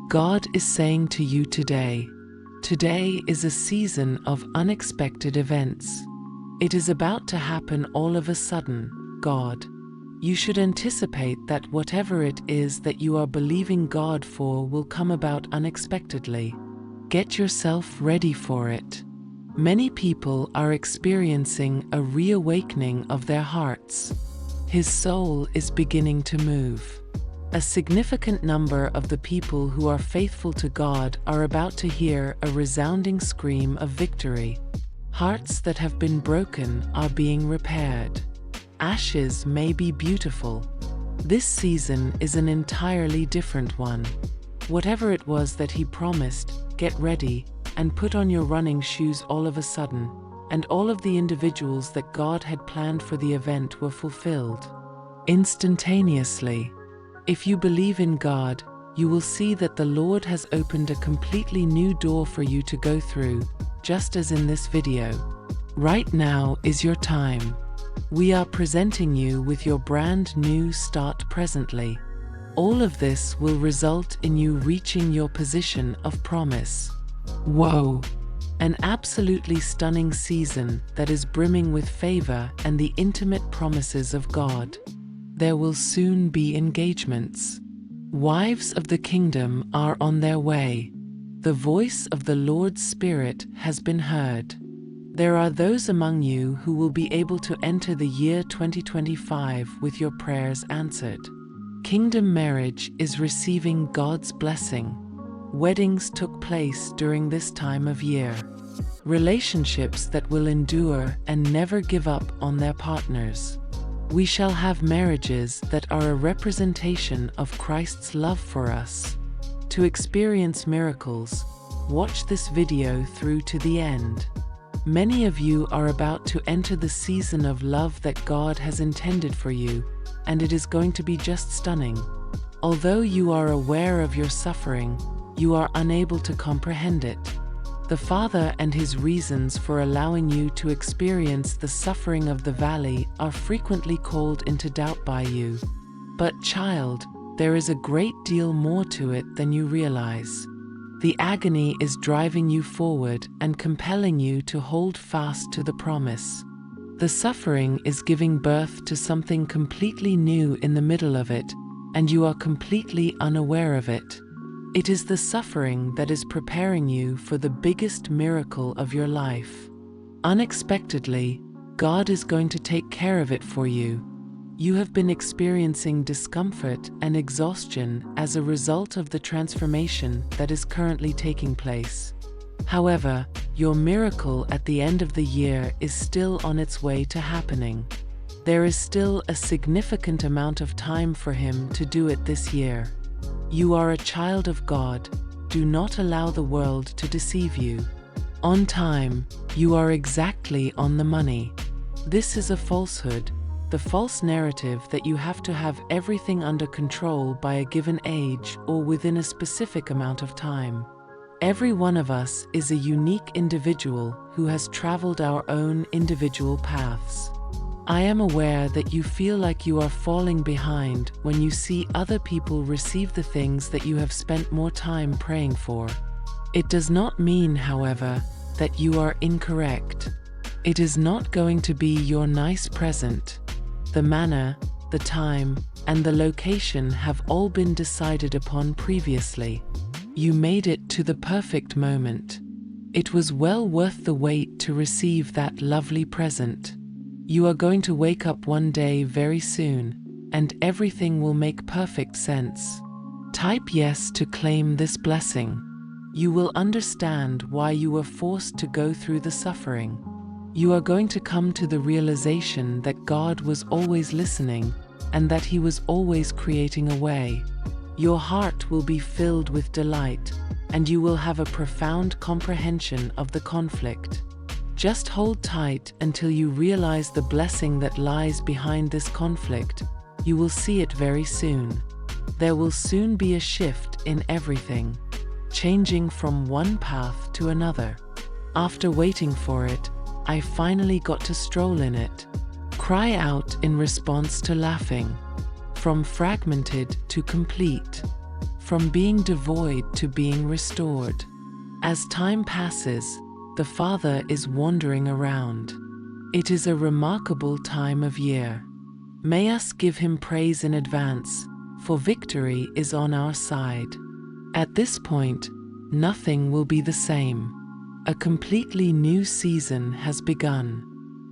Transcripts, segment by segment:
God is saying to you today, today is a season of unexpected events. It is about to happen all of a sudden, God. You should anticipate that whatever it is that you are believing God for will come about unexpectedly. Get yourself ready for it. Many people are experiencing a reawakening of their hearts. His soul is beginning to move. A significant number of the people who are faithful to God are about to hear a resounding scream of victory. Hearts that have been broken are being repaired. Ashes may be beautiful. This season is an entirely different one. Whatever it was that He promised, get ready and put on your running shoes all of a sudden, and all of the individuals that God had planned for the event were fulfilled instantaneously. If you believe in God, you will see that the Lord has opened a completely new door for you to go through, just as in this video. Right now is your time. We are presenting you with your brand new start presently. All of this will result in you reaching your position of promise. Whoa! An absolutely stunning season that is brimming with favor and the intimate promises of God. There will soon be engagements. Wives of the kingdom are on their way. The voice of the Lord's Spirit has been heard. There are those among you who will be able to enter the year 2025 with your prayers answered. Kingdom marriage is receiving God's blessing. Weddings took place during this time of year. Relationships that will endure and never give up on their partners. We shall have marriages that are a representation of Christ's love for us. To experience miracles, watch this video through to the end. Many of you are about to enter the season of love that God has intended for you, and it is going to be just stunning. Although you are aware of your suffering, you are unable to comprehend it. The Father and His reasons for allowing you to experience the suffering of the valley are frequently called into doubt by you. But child, there is a great deal more to it than you realize. The agony is driving you forward and compelling you to hold fast to the promise. The suffering is giving birth to something completely new in the middle of it, and you are completely unaware of it. It is the suffering that is preparing you for the biggest miracle of your life. Unexpectedly, God is going to take care of it for you. You have been experiencing discomfort and exhaustion as a result of the transformation that is currently taking place. However, your miracle at the end of the year is still on its way to happening. There is still a significant amount of time for Him to do it this year. You are a child of God. Do not allow the world to deceive you. On time, you are exactly on the money. This is a falsehood, the false narrative that you have to have everything under control by a given age or within a specific amount of time. Every one of us is a unique individual who has traveled our own individual paths. I am aware that you feel like you are falling behind when you see other people receive the things that you have spent more time praying for. It does not mean, however, that you are incorrect. It is not going to be your nice present. The manner, the time, and the location have all been decided upon previously. You made it to the perfect moment. It was well worth the wait to receive that lovely present. You are going to wake up one day very soon, and everything will make perfect sense. Type yes to claim this blessing. You will understand why you were forced to go through the suffering. You are going to come to the realization that God was always listening, and that He was always creating a way. Your heart will be filled with delight, and you will have a profound comprehension of the conflict. Just hold tight until you realize the blessing that lies behind this conflict. You will see it very soon. There will soon be a shift in everything, changing from one path to another. After waiting for it, I finally got to stroll in it. Cry out in response to laughing. From fragmented to complete. from being devoid to being restored. As time passes, the Father is wandering around. It is a remarkable time of year. May us give Him praise in advance, for victory is on our side. At this point, nothing will be the same. A completely new season has begun.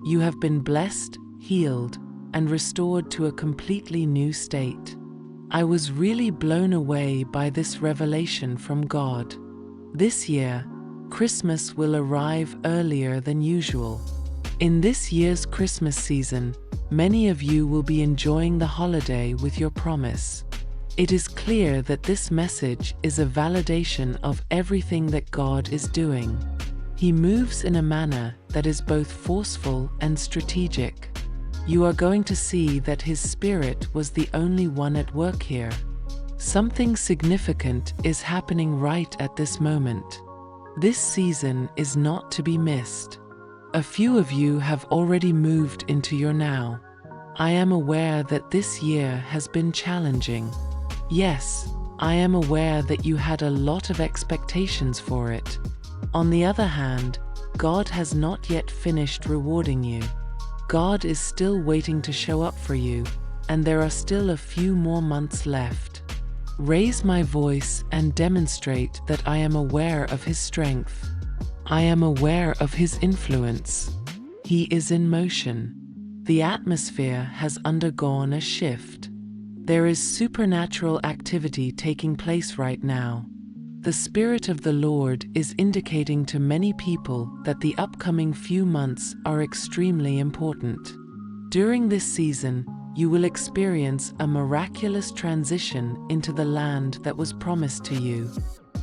You have been blessed, healed, and restored to a completely new state. I was really blown away by this revelation from God. This year, Christmas will arrive earlier than usual. In this year's Christmas season, many of you will be enjoying the holiday with your promise. It is clear that this message is a validation of everything that God is doing. He moves in a manner that is both forceful and strategic. You are going to see that His Spirit was the only one at work here. Something significant is happening right at this moment. This season is not to be missed. A few of you have already moved into your now. I am aware that this year has been challenging. Yes, I am aware that you had a lot of expectations for it. On the other hand, God has not yet finished rewarding you. God is still waiting to show up for you, and there are still a few more months left. Raise my voice and demonstrate that I am aware of His strength. I am aware of His influence. He is in motion. The atmosphere has undergone a shift. There is supernatural activity taking place right now. The Spirit of the Lord is indicating to many people that the upcoming few months are extremely important. During this season, you will experience a miraculous transition into the land that was promised to you.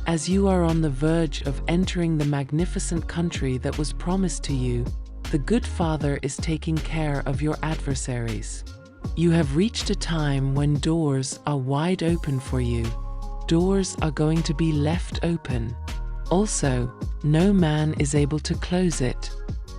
As you are on the verge of entering the magnificent country that was promised to you, the Good Father is taking care of your adversaries. You have reached a time when doors are wide open for you. Doors are going to be left open. Also, no man is able to close it.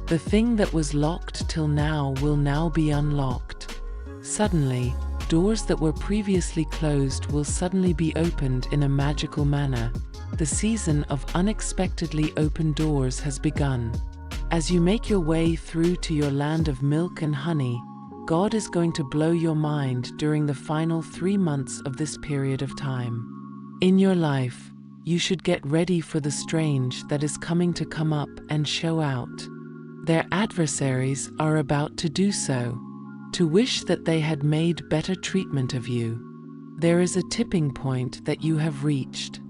The thing that was locked till now will now be unlocked. Suddenly, doors that were previously closed will suddenly be opened in a magical manner. The season of unexpectedly open doors has begun. As you make your way through to your land of milk and honey, God is going to blow your mind during the final 3 months of this period of time. In your life, you should get ready for the strange that is coming to come up and show out. Their adversaries are about to do so, to wish that they had made better treatment of you. There is a tipping point that you have reached.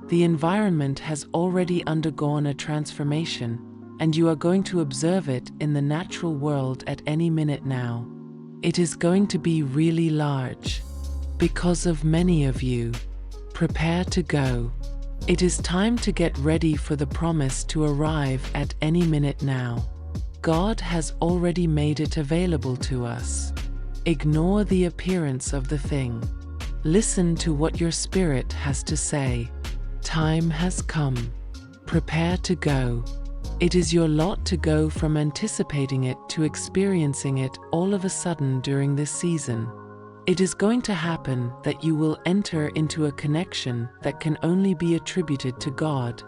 The environment has already undergone a transformation, and you are going to observe it in the natural world at any minute now. It is going to be really large. Because of many of you, prepare to go. It is time to get ready for the promise to arrive at any minute now. God has already made it available to us. Ignore the appearance of the thing. Listen to what your spirit has to say. Time has come. Prepare to go. It is your lot to go from anticipating it to experiencing it all of a sudden during this season. It is going to happen that you will enter into a connection that can only be attributed to God.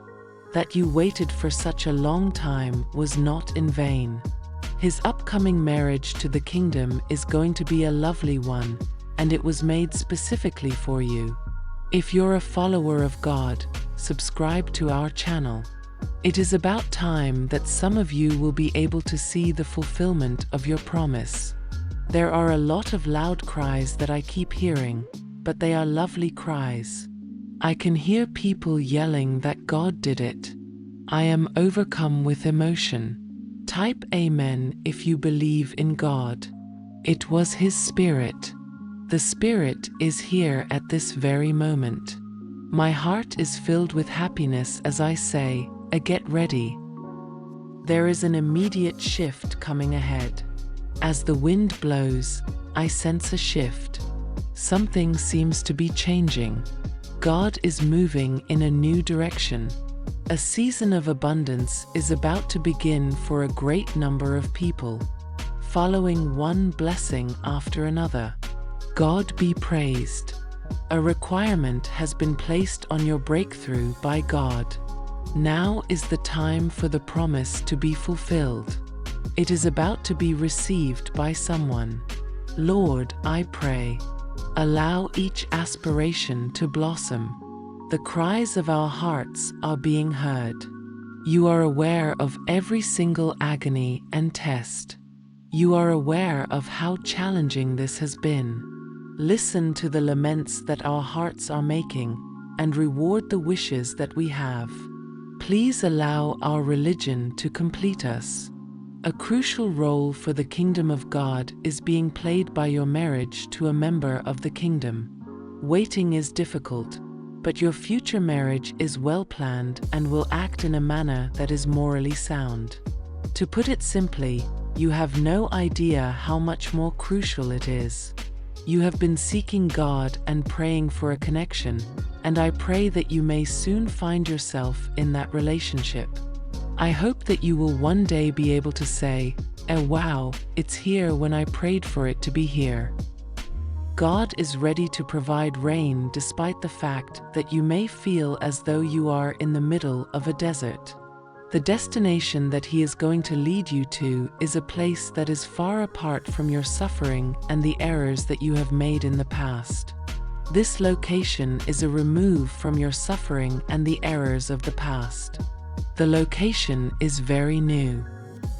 That you waited for such a long time was not in vain. His upcoming marriage to the kingdom is going to be a lovely one, and it was made specifically for you. If you're a follower of God, subscribe to our channel. It is about time that some of you will be able to see the fulfillment of your promise. There are a lot of loud cries that I keep hearing, but they are lovely cries. I can hear people yelling that God did it. I am overcome with emotion. Type Amen if you believe in God. It was His Spirit. The Spirit is here at this very moment. My heart is filled with happiness as I say, get ready. There is an immediate shift coming ahead. As the wind blows, I sense a shift. Something seems to be changing. God is moving in a new direction. A season of abundance is about to begin for a great number of people, following one blessing after another. God be praised. A requirement has been placed on your breakthrough by God. Now is the time for the promise to be fulfilled. It is about to be received by someone. Lord, I pray, allow each aspiration to blossom. The cries of our hearts are being heard. You are aware of every single agony and test. You are aware of how challenging this has been. Listen to the laments that our hearts are making and reward the wishes that we have. Please allow our religion to complete us. A crucial role for the kingdom of God is being played by your marriage to a member of the kingdom. Waiting is difficult, but your future marriage is well planned and will act in a manner that is morally sound. To put it simply, you have no idea how much more crucial it is. You have been seeking God and praying for a connection, and I pray that you may soon find yourself in that relationship. I hope that you will one day be able to say, "Oh wow, it's here when I prayed for it to be here." God is ready to provide rain despite the fact that you may feel as though you are in the middle of a desert. The destination that He is going to lead you to is a place that is far apart from your suffering and the errors that you have made in the past. This location is a remove from your suffering and the errors of the past. The location is very new.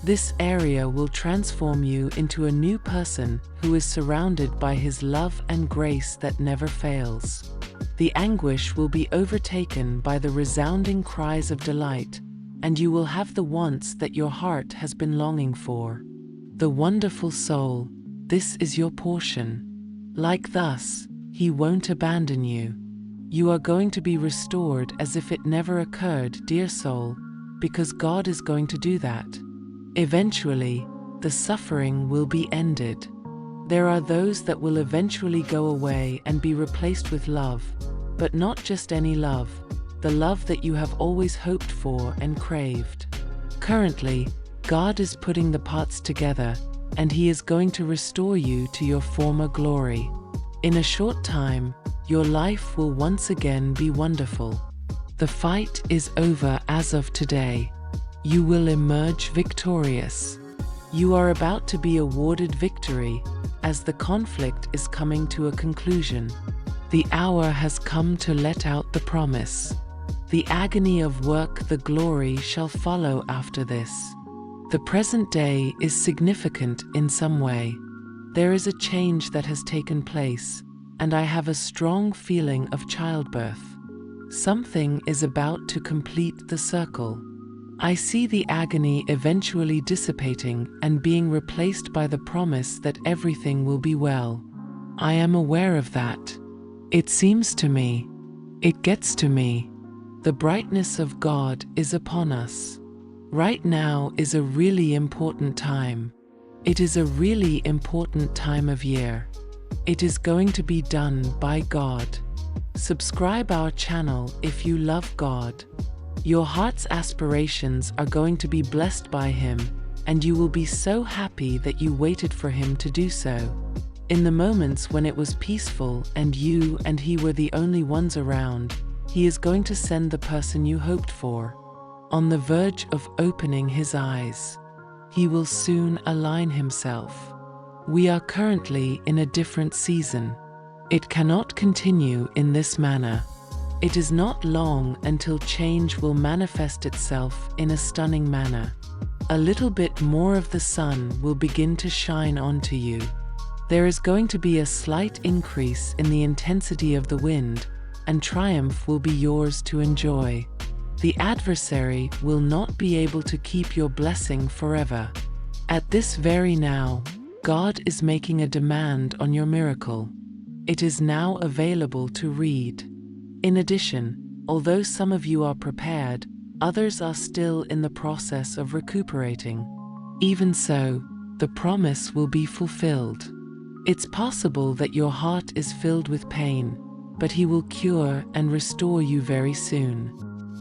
This area will transform you into a new person who is surrounded by His love and grace that never fails. The anguish will be overtaken by the resounding cries of delight, and you will have the wants that your heart has been longing for. The wonderful soul, this is your portion. Like thus, He won't abandon you. You are going to be restored as if it never occurred, dear soul, because God is going to do that. Eventually, the suffering will be ended. There are those that will eventually go away and be replaced with love, but not just any love, the love that you have always hoped for and craved. Currently, God is putting the parts together, and He is going to restore you to your former glory. In a short time, your life will once again be wonderful. The fight is over as of today. You will emerge victorious. You are about to be awarded victory as the conflict is coming to a conclusion. The hour has come to let out the promise. The agony of work, the glory shall follow after this. The present day is significant in some way. There is a change that has taken place, and I have a strong feeling of childbirth. Something is about to complete the circle. I see the agony eventually dissipating and being replaced by the promise that everything will be well. I am aware of that. It seems to me. It gets to me. The brightness of God is upon us. Right now is a really important time. It is a really important time of year. It is going to be done by God. Subscribe our channel if you love God. Your heart's aspirations are going to be blessed by Him, and you will be so happy that you waited for Him to do so. In the moments when it was peaceful and you and He were the only ones around, He is going to send the person you hoped for. On the verge of opening His eyes, He will soon align Himself. We are currently in a different season. It cannot continue in this manner. It is not long until change will manifest itself in a stunning manner. A little bit more of the sun will begin to shine onto you. There is going to be a slight increase in the intensity of the wind, and triumph will be yours to enjoy. The adversary will not be able to keep your blessing forever. At this very now, God is making a demand on your miracle. It is now available to read. In addition, although some of you are prepared, others are still in the process of recuperating. Even so, the promise will be fulfilled. It's possible that your heart is filled with pain, but He will cure and restore you very soon.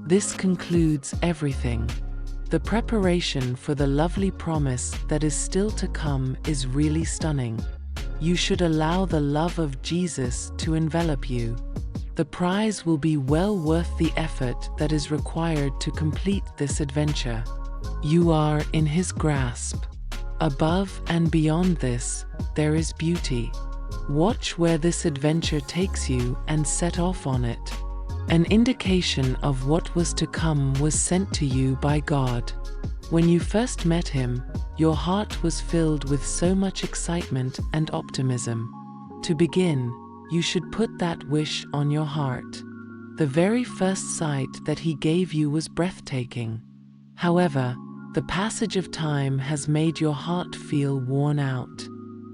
This concludes everything. The preparation for the lovely promise that is still to come is really stunning. You should allow the love of Jesus to envelop you. The prize will be well worth the effort that is required to complete this adventure. You are in His grasp. Above and beyond this, there is beauty. Watch where this adventure takes you and set off on it. An indication of what was to come was sent to you by God. When you first met Him, your heart was filled with so much excitement and optimism. To begin, you should put that wish on your heart. The very first sight that He gave you was breathtaking. However, the passage of time has made your heart feel worn out.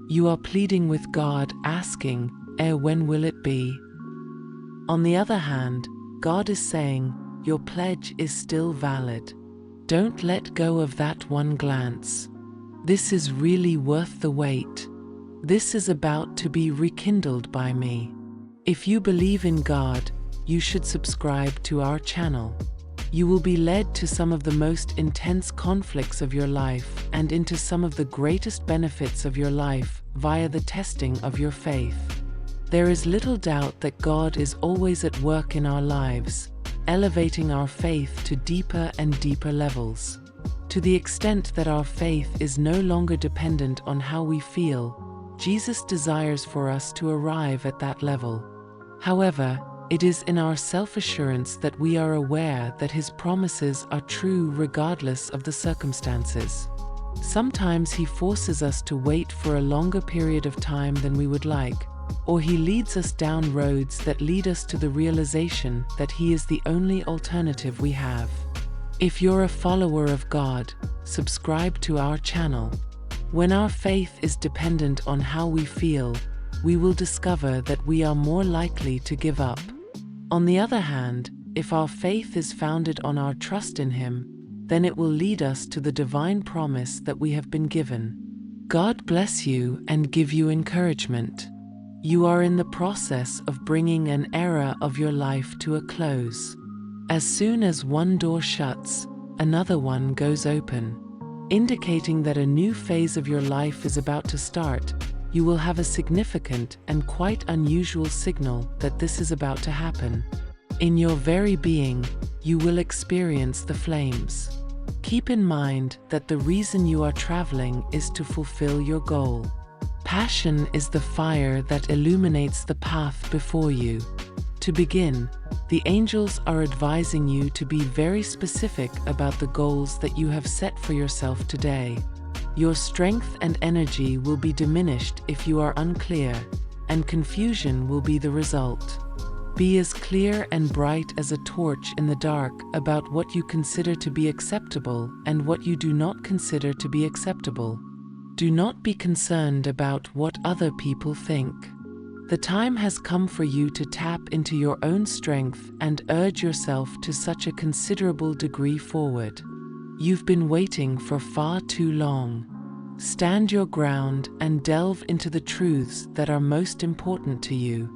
You are pleading with God, asking, when will it be? On the other hand, God is saying, your pledge is still valid. Don't let go of that one glance. This is really worth the wait. This is about to be rekindled by me. If you believe in God, you should subscribe to our channel. You will be led to some of the most intense conflicts of your life and into some of the greatest benefits of your life via the testing of your faith. There is little doubt that God is always at work in our lives, elevating our faith to deeper and deeper levels. To the extent that our faith is no longer dependent on how we feel, Jesus desires for us to arrive at that level. However, it is in our self-assurance that we are aware that His promises are true regardless of the circumstances. Sometimes He forces us to wait for a longer period of time than we would like, or He leads us down roads that lead us to the realization that He is the only alternative we have. If you're a follower of God, subscribe to our channel. When our faith is dependent on how we feel, we will discover that we are more likely to give up. On the other hand, if our faith is founded on our trust in Him, then it will lead us to the divine promise that we have been given. God bless you and give you encouragement. You are in the process of bringing an era of your life to a close. As soon as one door shuts, another one goes open, indicating that a new phase of your life is about to start. You will have a significant and quite unusual signal that this is about to happen. In your very being, you will experience the flames. Keep in mind that the reason you are traveling is to fulfill your goal. Passion is the fire that illuminates the path before you. To begin, the angels are advising you to be very specific about the goals that you have set for yourself today. Your strength and energy will be diminished if you are unclear, and confusion will be the result. Be as clear and bright as a torch in the dark about what you consider to be acceptable and what you do not consider to be acceptable. Do not be concerned about what other people think. The time has come for you to tap into your own strength and urge yourself to such a considerable degree forward. You've been waiting for far too long. Stand your ground and delve into the truths that are most important to you.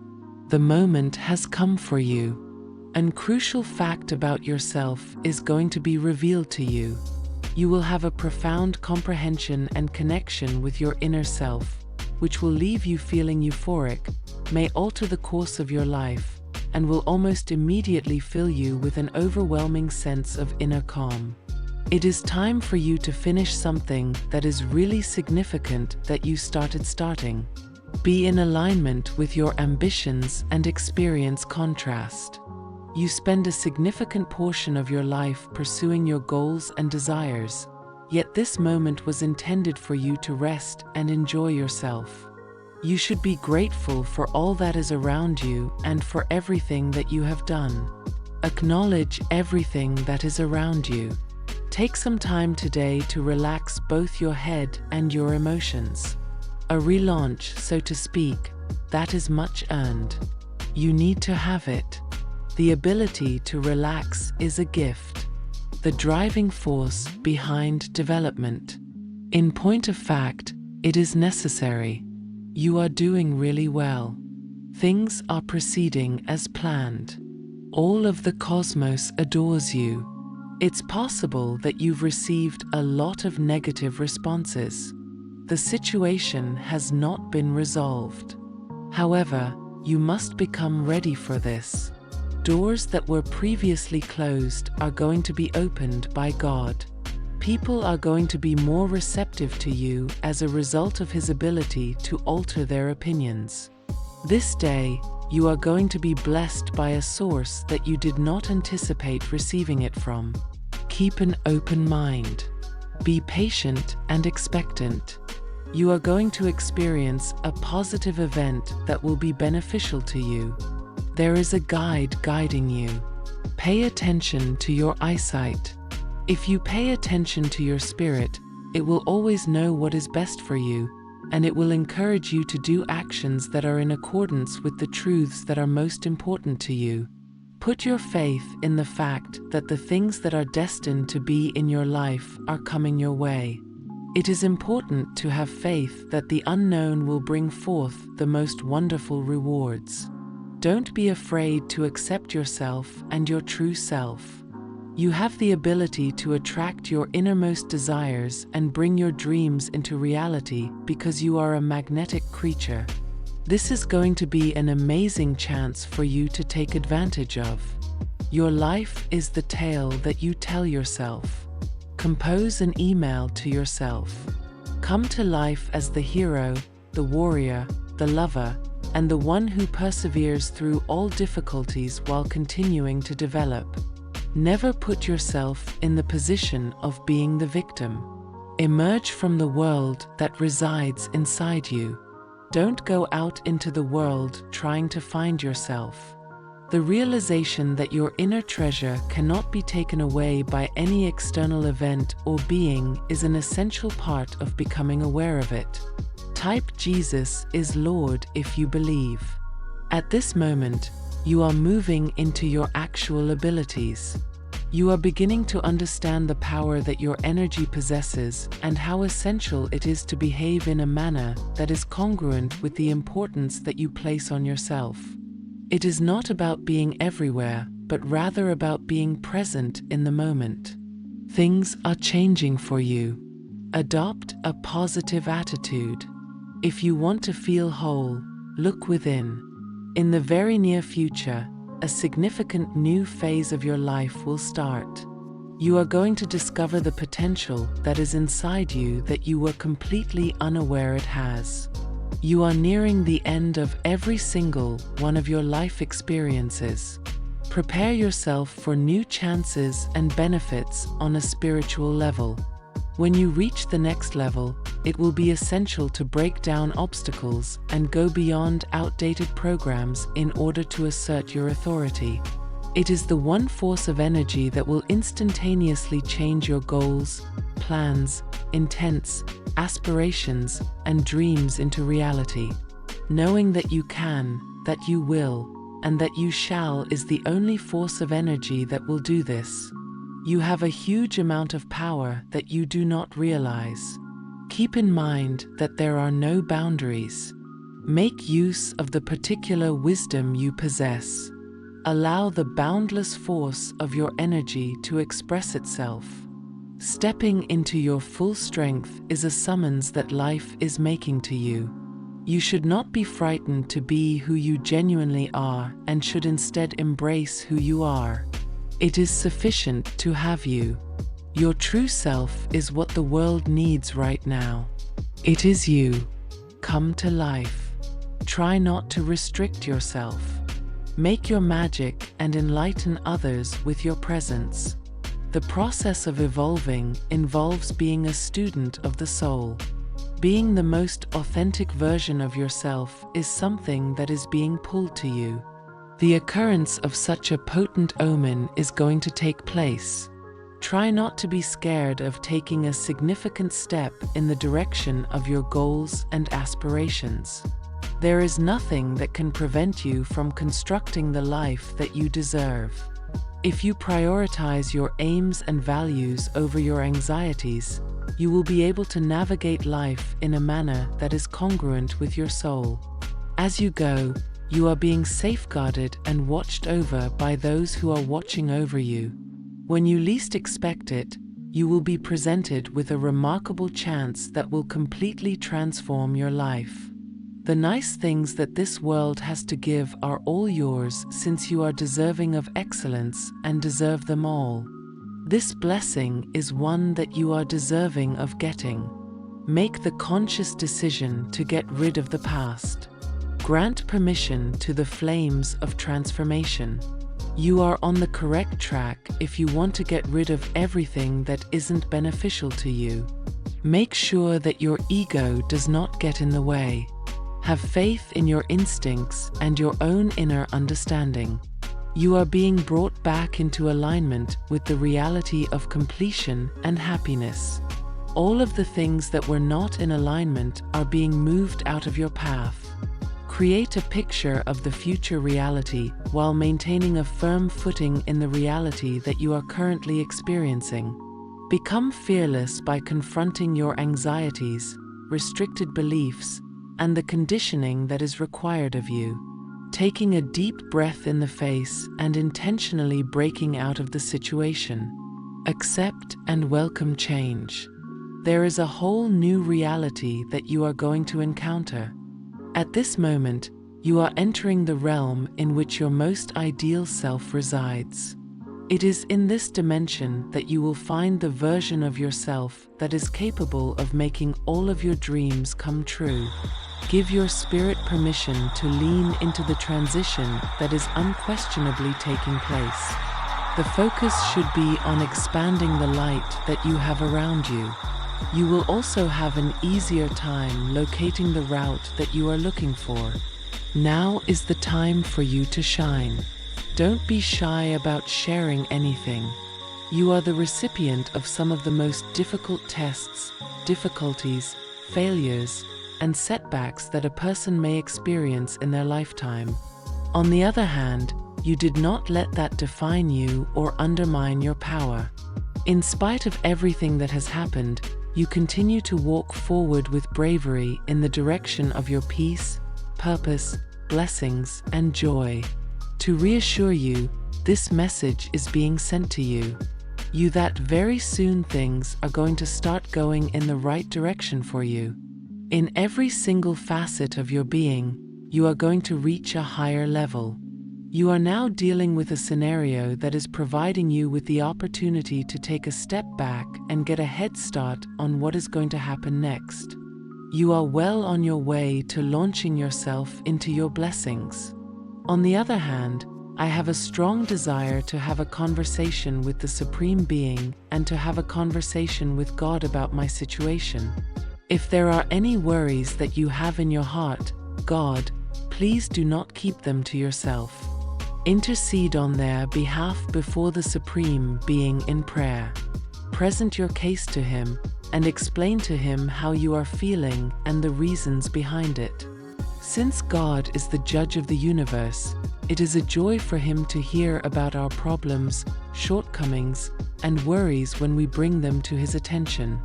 The moment has come for you. An crucial fact about yourself is going to be revealed to you. You will have a profound comprehension and connection with your inner self, which will leave you feeling euphoric, may alter the course of your life, and will almost immediately fill you with an overwhelming sense of inner calm. It is time for you to finish something that is really significant that you starting. Be in alignment with your ambitions and experience contrast. You spend a significant portion of your life pursuing your goals and desires, yet this moment was intended for you to rest and enjoy yourself. You should be grateful for all that is around you and for everything that you have done. Acknowledge everything that is around you. Take some time today to relax both your head and your emotions. A relaunch, so to speak, that is much earned. You need to have it. The ability to relax is a gift, the driving force behind development. In point of fact, it is necessary. You are doing really well. Things are proceeding as planned. All of the cosmos adores you. It's possible that you've received a lot of negative responses. the situation has not been resolved. However, you must become ready for this. Doors that were previously closed are going to be opened by God. People are going to be more receptive to you as a result of His ability to alter their opinions. This day, you are going to be blessed by a source that you did not anticipate receiving it from. Keep an open mind. Be patient and expectant. You are going to experience a positive event that will be beneficial to you. There is a guide guiding you. Pay attention to your eyesight. If you pay attention to your spirit, it will always know what is best for you, and it will encourage you to do actions that are in accordance with the truths that are most important to you. Put your faith in the fact that the things that are destined to be in your life are coming your way. It is important to have faith that the unknown will bring forth the most wonderful rewards. Don't be afraid to accept yourself and your true self. You have the ability to attract your innermost desires and bring your dreams into reality because you are a magnetic creature. This is going to be an amazing chance for you to take advantage of. Your life is the tale that you tell yourself. Compose an email to yourself. Come to life as the hero, the warrior, the lover, and the one who perseveres through all difficulties while continuing to develop. Never put yourself in the position of being the victim. Emerge from the world that resides inside you. Don't go out into the world trying to find yourself. The realization that your inner treasure cannot be taken away by any external event or being is an essential part of becoming aware of it. Type Jesus is Lord if you believe. At this moment, you are moving into your actual abilities. You are beginning to understand the power that your energy possesses and how essential it is to behave in a manner that is congruent with the importance that you place on yourself. It is not about being everywhere, but rather about being present in the moment. Things are changing for you. Adopt a positive attitude. If you want to feel whole, look within. In the very near future, a significant new phase of your life will start. You are going to discover the potential that is inside you that you were completely unaware it has. You are nearing the end of every single one of your life experiences. Prepare yourself for new chances and benefits on a spiritual level. When you reach the next level, it will be essential to break down obstacles and go beyond outdated programs in order to assert your authority. It is the one force of energy that will instantaneously change your goals, plans, intents, aspirations, and dreams into reality. Knowing that you can, that you will, and that you shall is the only force of energy that will do this. You have a huge amount of power that you do not realize. Keep in mind that there are no boundaries. Make use of the particular wisdom you possess. Allow the boundless force of your energy to express itself. Stepping into your full strength is a summons that life is making to you. You should not be frightened to be who you genuinely are and should instead embrace who you are. It is sufficient to have you. Your true self is what the world needs right now. It is you. Come to life. Try not to restrict yourself. Make your magic and enlighten others with your presence. The process of evolving involves being a student of the soul. Being the most authentic version of yourself is something that is being pulled to you. The occurrence of such a potent omen is going to take place. Try not to be scared of taking a significant step in the direction of your goals and aspirations. There is nothing that can prevent you from constructing the life that you deserve. If you prioritize your aims and values over your anxieties, you will be able to navigate life in a manner that is congruent with your soul. As you go, you are being safeguarded and watched over by those who are watching over you. When you least expect it, you will be presented with a remarkable chance that will completely transform your life. The nice things that this world has to give are all yours, since you are deserving of excellence and deserve them all. This blessing is one that you are deserving of getting. Make the conscious decision to get rid of the past. Grant permission to the flames of transformation. You are on the correct track if you want to get rid of everything that isn't beneficial to you. Make sure that your ego does not get in the way. Have faith in your instincts and your own inner understanding. You are being brought back into alignment with the reality of completion and happiness. All of the things that were not in alignment are being moved out of your path. Create a picture of the future reality while maintaining a firm footing in the reality that you are currently experiencing. Become fearless by confronting your anxieties, restricted beliefs, and the conditioning that is required of you. Taking a deep breath in the face and intentionally breaking out of the situation. Accept and welcome change. There is a whole new reality that you are going to encounter. At this moment, you are entering the realm in which your most ideal self resides. It is in this dimension that you will find the version of yourself that is capable of making all of your dreams come true. Give your spirit permission to lean into the transition that is unquestionably taking place. The focus should be on expanding the light that you have around you. You will also have an easier time locating the route that you are looking for. Now is the time for you to shine. Don't be shy about sharing anything. You are the recipient of some of the most difficult tests, difficulties, failures, and setbacks that a person may experience in their lifetime. On the other hand, you did not let that define you or undermine your power. In spite of everything that has happened, you continue to walk forward with bravery in the direction of your peace, purpose, blessings, and joy. To reassure you, this message is being sent to you. You that very soon things are going to start going in the right direction for you. In every single facet of your being, you are going to reach a higher level. You are now dealing with a scenario that is providing you with the opportunity to take a step back and get a head start on what is going to happen next. You are well on your way to launching yourself into your blessings. On the other hand, I have a strong desire to have a conversation with the Supreme Being and to have a conversation with God about my situation. If there are any worries that you have in your heart, God, please do not keep them to yourself. Intercede on their behalf before the Supreme Being in prayer. Present your case to Him and explain to Him how you are feeling and the reasons behind it. Since God is the judge of the universe, it is a joy for Him to hear about our problems, shortcomings, and worries when we bring them to His attention.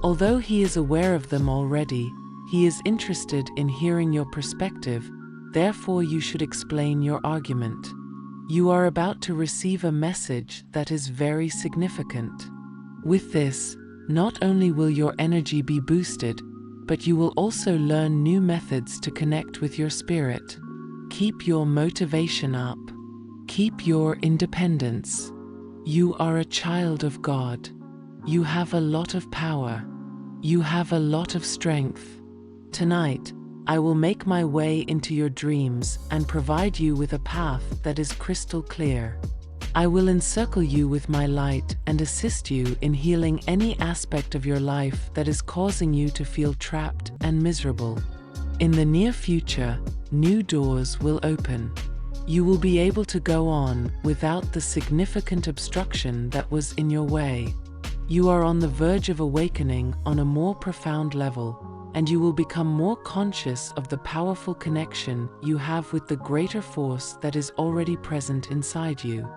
Although He is aware of them already, He is interested in hearing your perspective, therefore you should explain your argument. You are about to receive a message that is very significant. With this, not only will your energy be boosted, but you will also learn new methods to connect with your spirit. Keep your motivation up. Keep your independence. You are a child of God. You have a lot of power. You have a lot of strength. Tonight, I will make my way into your dreams and provide you with a path that is crystal clear. I will encircle you with my light and assist you in healing any aspect of your life that is causing you to feel trapped and miserable. In the near future, new doors will open. You will be able to go on without the significant obstruction that was in your way. You are on the verge of awakening on a more profound level, and you will become more conscious of the powerful connection you have with the greater force that is already present inside you.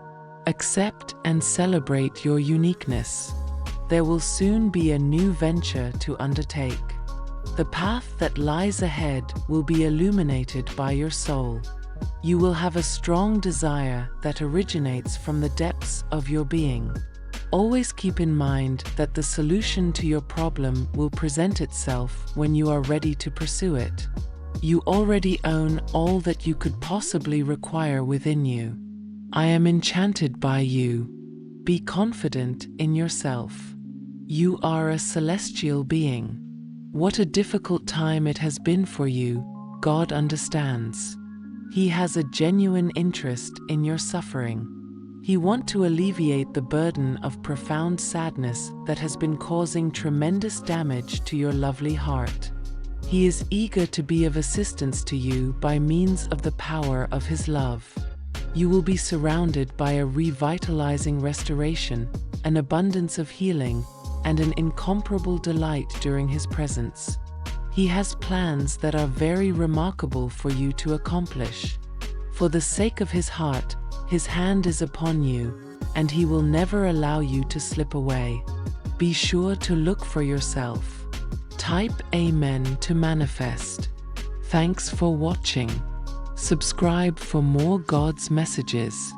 Accept and celebrate your uniqueness. There will soon be a new venture to undertake. The path that lies ahead will be illuminated by your soul. You will have a strong desire that originates from the depths of your being. Always keep in mind that the solution to your problem will present itself when you are ready to pursue it. You already own all that you could possibly require within you. I am enchanted by you. Be confident in yourself. You are a celestial being. What a difficult time it has been for you, God understands. He has a genuine interest in your suffering. He wants to alleviate the burden of profound sadness that has been causing tremendous damage to your lovely heart. He is eager to be of assistance to you by means of the power of His love. You will be surrounded by a revitalizing restoration, an abundance of healing, and an incomparable delight during His presence. He has plans that are very remarkable for you to accomplish. For the sake of His heart, His hand is upon you, and He will never allow you to slip away. Be sure to look for yourself. Type Amen to manifest. Thanks for watching. Subscribe for more God's messages.